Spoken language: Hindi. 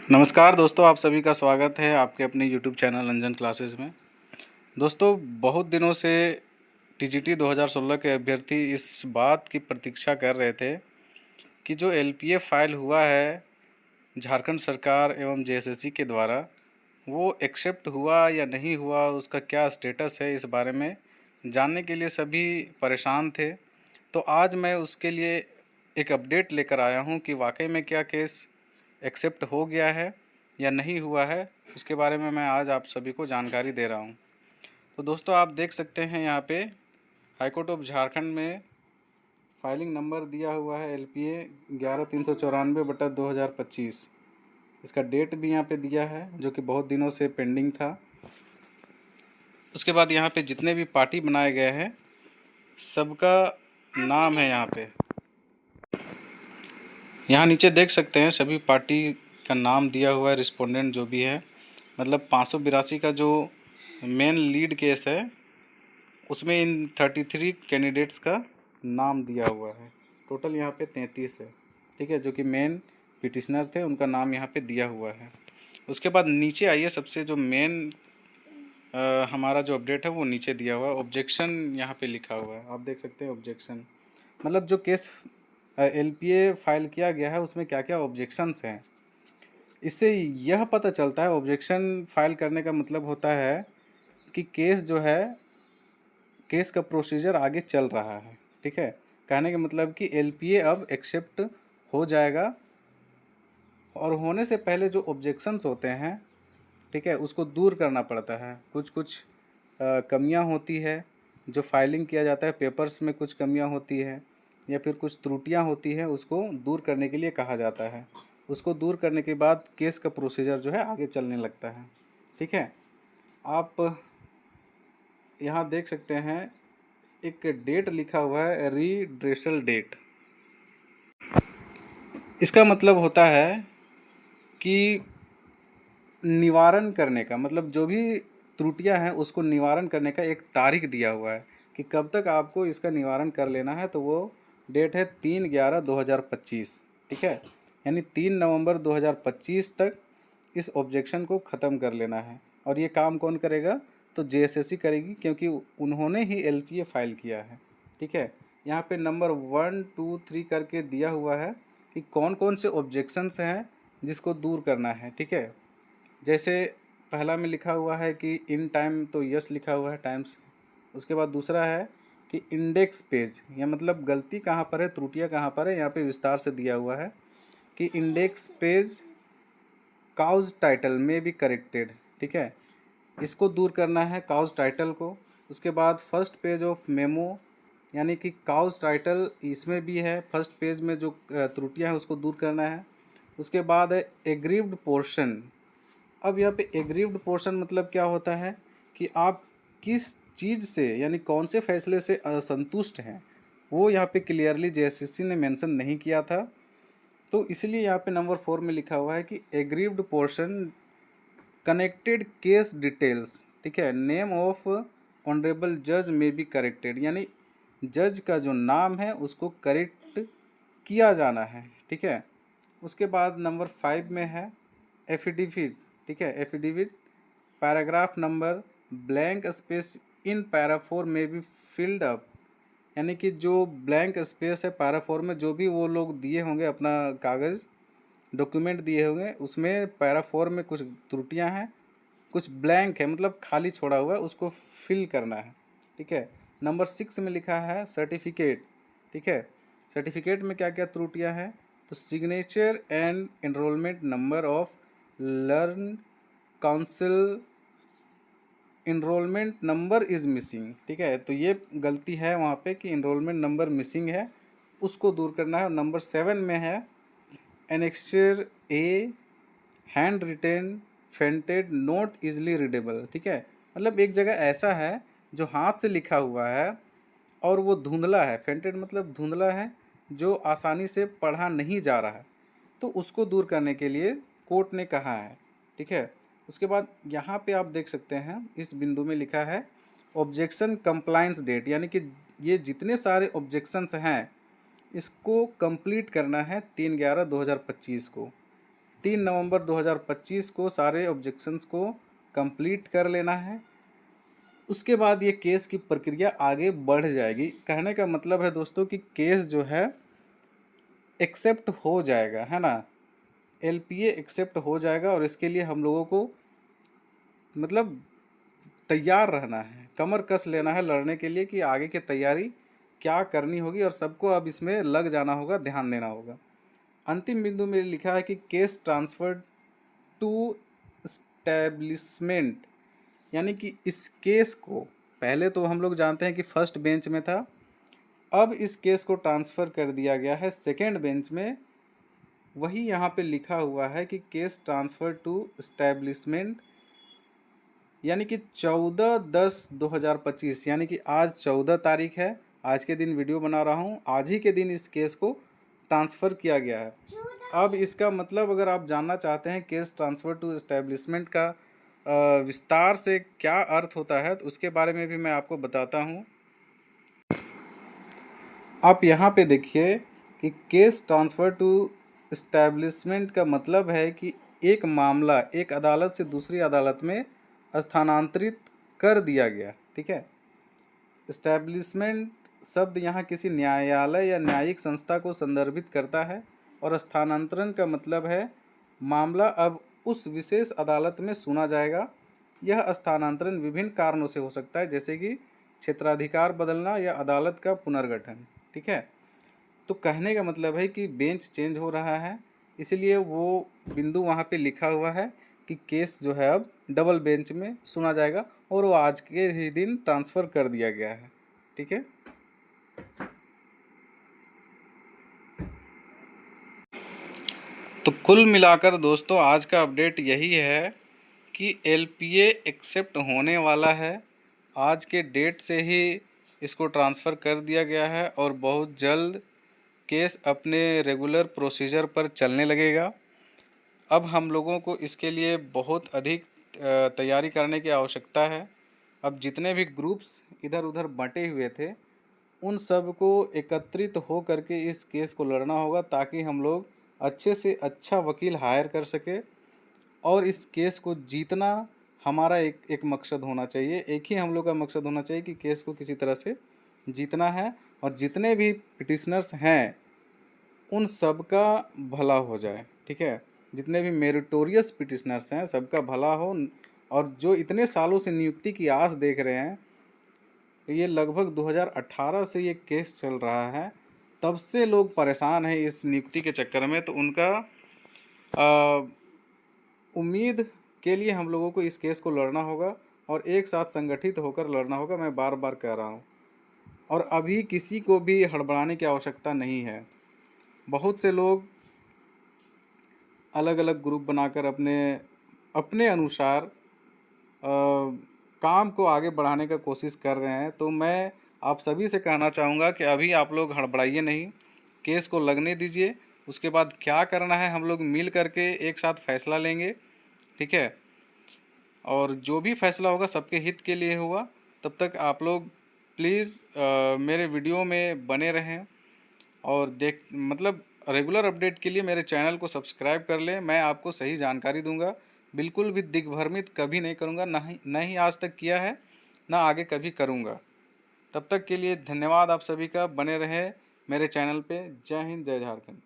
नमस्कार दोस्तों, आप सभी का स्वागत है आपके अपने यूट्यूब चैनल अंजन क्लासेस में। दोस्तों, बहुत दिनों से टीजीटी 2016 के अभ्यर्थी इस बात की प्रतीक्षा कर रहे थे कि जो एलपीए फाइल हुआ है झारखंड सरकार एवं जेएसएससी के द्वारा, वो एक्सेप्ट हुआ या नहीं हुआ, उसका क्या स्टेटस है, इस बारे में जानने के लिए सभी परेशान थे। तो आज मैं उसके लिए एक अपडेट लेकर आया हूँ कि वाकई में क्या केस एक्सेप्ट हो गया है या नहीं हुआ है। उसके बारे में मैं आज आप सभी को जानकारी दे रहा हूँ। तो दोस्तों, आप देख सकते हैं यहाँ पे हाई कोर्ट ऑफ झारखंड में फाइलिंग नंबर दिया हुआ है LPA 11394/2025। इसका डेट भी यहाँ पे दिया है जो कि बहुत दिनों से पेंडिंग था। उसके बाद यहाँ पे जितने भी पार्टी बनाए गए हैं सबका नाम है यहाँ पे। यहाँ नीचे देख सकते हैं सभी पार्टी का नाम दिया हुआ है, रिस्पोंडेंट जो भी है। मतलब 582 का जो मेन लीड केस है उसमें इन 33 कैंडिडेट्स का नाम दिया हुआ है। टोटल यहाँ पे 33 है, ठीक है, जो कि मेन पिटिशनर थे, उनका नाम यहाँ पे दिया हुआ है। उसके बाद नीचे आइए, सबसे जो मेन हमारा जो अपडेट है वो नीचे दिया हुआ है। ऑब्जेक्शन यहाँ पे लिखा हुआ है, आप देख सकते हैं ऑब्जेक्शन। मतलब जो केस LPA फाइल किया गया है उसमें क्या क्या ऑब्जेक्शंस हैं, इससे यह पता चलता है। ऑब्जेक्शन फाइल करने का मतलब होता है कि केस जो है, केस का प्रोसीजर आगे चल रहा है, ठीक है। कहने का मतलब कि LPA अब एक्सेप्ट हो जाएगा, और होने से पहले जो ऑब्जेक्शंस होते हैं, ठीक है, उसको दूर करना पड़ता है। कुछ कुछ कमियां होती है, जो फाइलिंग किया जाता है पेपर्स में कुछ कमियां होती है या फिर कुछ त्रुटियां होती है, उसको दूर करने के लिए कहा जाता है। उसको दूर करने के बाद केस का प्रोसीजर जो है आगे चलने लगता है, ठीक है। आप यहाँ देख सकते हैं एक डेट लिखा हुआ है, रीड्रेसल डेट। इसका मतलब होता है कि निवारण करने का, मतलब जो भी त्रुटियां हैं उसको निवारण करने का एक तारीख दिया हुआ है कि कब तक आपको इसका निवारण कर लेना है। तो वो डेट है 3/11/2025, ठीक है। यानी 3 नवंबर 2025 तक इस ऑब्जेक्शन को ख़त्म कर लेना है। और ये काम कौन करेगा? तो जेएसएससी करेगी, क्योंकि उन्होंने ही LPA फाइल किया है, ठीक है। यहाँ पे नंबर 1 2 3 करके दिया हुआ है कि कौन कौन से ऑब्जेक्शंस हैं जिसको दूर करना है, ठीक है। जैसे पहला में लिखा हुआ है कि इन टाइम, तो यस लिखा हुआ है, टाइम्स। उसके बाद दूसरा है कि इंडेक्स पेज, या मतलब गलती कहाँ पर है, त्रुटियाँ कहाँ पर है, यहाँ पे विस्तार से दिया हुआ है कि इंडेक्स पेज काउज टाइटल में भी करेक्टेड, ठीक है। इसको दूर करना है, काउज टाइटल को। उसके बाद फर्स्ट पेज ऑफ मेमो, यानी कि काउज टाइटल इसमें भी है, फर्स्ट पेज में जो त्रुटियाँ हैं उसको दूर करना है। उसके बाद है एग्रीव्ड पोर्शन। अब यहाँ पे एग्रीव्ड पोर्शन मतलब क्या होता है कि आप किस चीज़ से, यानी कौन से फैसले से असंतुष्ट हैं, वो यहाँ पे क्लियरली जेएसएससी ने मेंशन नहीं किया था। तो इसलिए यहाँ पे नंबर 4 में लिखा हुआ है कि aggrieved portion connected case details, ठीक है, नेम ऑफ ऑनरेबल जज में बी करेक्टेड, यानी जज का जो नाम है उसको करेक्ट किया जाना है, ठीक है। उसके बाद नंबर 5 में है एफिडेविट, ठीक है। Affidavit paragraph number blank space in para 4 में भी फिल्ड अप, यानी कि जो ब्लैंक स्पेस है पैरा 4 में, जो भी वो लोग दिए होंगे अपना कागज़ डॉक्यूमेंट दिए होंगे, उसमें पैरा 4 में कुछ त्रुटियां हैं, कुछ ब्लैंक है, मतलब खाली छोड़ा हुआ है, उसको फिल करना है, ठीक है। नंबर 6 में लिखा है सर्टिफिकेट, ठीक है। सर्टिफिकेट में क्या क्या त्रुटियां हैं? तो signature and enrolment number of learn council enrolment number is missing, ठीक है। तो ये गलती है वहाँ पे कि इनरोलमेंट नंबर मिसिंग है, उसको दूर करना है। और नंबर 7 में है annexure A handwritten fainted note easily readable, ठीक है। मतलब एक जगह ऐसा है जो हाथ से लिखा हुआ है और वो धुंधला है, फेंटेड मतलब धुंधला है, जो आसानी से पढ़ा नहीं जा रहा है, तो उसको दूर करने के लिए कोर्ट ने कहा है, ठीक है। उसके बाद यहाँ पे आप देख सकते हैं इस बिंदु में लिखा है ऑब्जेक्शन कंप्लाइंस डेट, यानी कि ये जितने सारे ऑब्जेक्शंस हैं इसको कंप्लीट करना है 3/11/2025 को। 3 नवंबर 2025 को सारे ऑब्जेक्शंस को कंप्लीट कर लेना है। उसके बाद ये केस की प्रक्रिया आगे बढ़ जाएगी। कहने का मतलब है दोस्तों कि केस जो है एक्सेप्ट हो जाएगा, है ना। एलपीए एक्सेप्ट हो जाएगा और इसके लिए हम लोगों को मतलब तैयार रहना है, कमर कस लेना है लड़ने के लिए कि आगे की तैयारी क्या करनी होगी और सबको अब इसमें लग जाना होगा, ध्यान देना होगा। अंतिम बिंदु में लिखा है कि केस ट्रांसफर टू स्टैब्लिशमेंट, यानी कि इस केस को पहले तो हम लोग जानते हैं कि फर्स्ट बेंच में था, अब इस केस को ट्रांसफ़र कर दिया गया है सेकेंड बेंच में। वही यहाँ पे लिखा हुआ है कि केस ट्रांसफ़र टू स्टैब्लिशमेंट, यानी कि 14/10/2025, यानी कि आज 14 तारीख है, आज के दिन वीडियो बना रहा हूँ, आज ही के दिन इस केस को ट्रांसफ़र किया गया है। अब इसका मतलब अगर आप जानना चाहते हैं केस ट्रांसफ़र टू एस्टेब्लिशमेंट का विस्तार से क्या अर्थ होता है, तो उसके बारे में भी मैं आपको बताता हूँ। आप यहाँ पे देखिए कि केस ट्रांसफ़र टू एस्टेब्लिशमेंट का मतलब है कि एक मामला एक अदालत से दूसरी अदालत में स्थानांतरित कर दिया गया, ठीक है। एस्टेब्लिशमेंट शब्द यहाँ किसी न्यायालय या न्यायिक संस्था को संदर्भित करता है और स्थानांतरण का मतलब है मामला अब उस विशेष अदालत में सुना जाएगा। यह स्थानांतरण विभिन्न कारणों से हो सकता है, जैसे कि क्षेत्राधिकार बदलना या अदालत का पुनर्गठन, ठीक है। तो कहने का मतलब है कि बेंच चेंज हो रहा है, इसलिए वो बिंदु वहाँ पे लिखा हुआ है कि केस जो है अब डबल बेंच में सुना जाएगा और वो आज के ही दिन ट्रांसफ़र कर दिया गया है, ठीक है। तो कुल मिलाकर दोस्तों आज का अपडेट यही है कि एलपीए एक्सेप्ट होने वाला है। आज के डेट से ही इसको ट्रांसफ़र कर दिया गया है और बहुत जल्द केस अपने रेगुलर प्रोसीजर पर चलने लगेगा। अब हम लोगों को इसके लिए बहुत अधिक तैयारी करने की आवश्यकता है। अब जितने भी ग्रुप्स इधर उधर बंटे हुए थे उन सब को एकत्रित हो करके इस केस को लड़ना होगा, ताकि हम लोग अच्छे से अच्छा वकील हायर कर सके और इस केस को जीतना हमारा एक एक मकसद होना चाहिए। एक ही हम लोग का मकसद होना चाहिए कि केस को किसी तरह से जीतना है और जितने भी पिटिशनर्स हैं उन सब का भला हो जाए, ठीक है। जितने भी मेरिटोरियस पिटिशनर्स हैं सबका भला हो, और जो इतने सालों से नियुक्ति की आस देख रहे हैं, ये लगभग 2018 से ये केस चल रहा है, तब से लोग परेशान हैं इस नियुक्ति के चक्कर में। तो उनका उम्मीद के लिए हम लोगों को इस केस को लड़ना होगा और एक साथ संगठित होकर लड़ना होगा। मैं बार बार कह रहा हूँ, और अभी किसी को भी हड़बड़ाने की आवश्यकता नहीं है। बहुत से लोग अलग अलग ग्रुप बनाकर अपने अपने अनुसार काम को आगे बढ़ाने का कोशिश कर रहे हैं। तो मैं आप सभी से कहना चाहूँगा कि अभी आप लोग हड़बड़ाइए नहीं, केस को लगने दीजिए। उसके बाद क्या करना है हम लोग मिल करके एक साथ फैसला लेंगे, ठीक है। और जो भी फैसला होगा सबके हित के लिए होगा। तब तक आप लोग प्लीज़ मेरे वीडियो में बने रहें और मतलब रेगुलर अपडेट के लिए मेरे चैनल को सब्सक्राइब कर लें। मैं आपको सही जानकारी दूंगा, बिल्कुल भी दिग्भ्रमित कभी नहीं करूंगा, ना ही आज तक किया है, ना आगे कभी करूंगा। तब तक के लिए धन्यवाद आप सभी का, बने रहें मेरे चैनल पे। जय हिंद, जय झारखंड।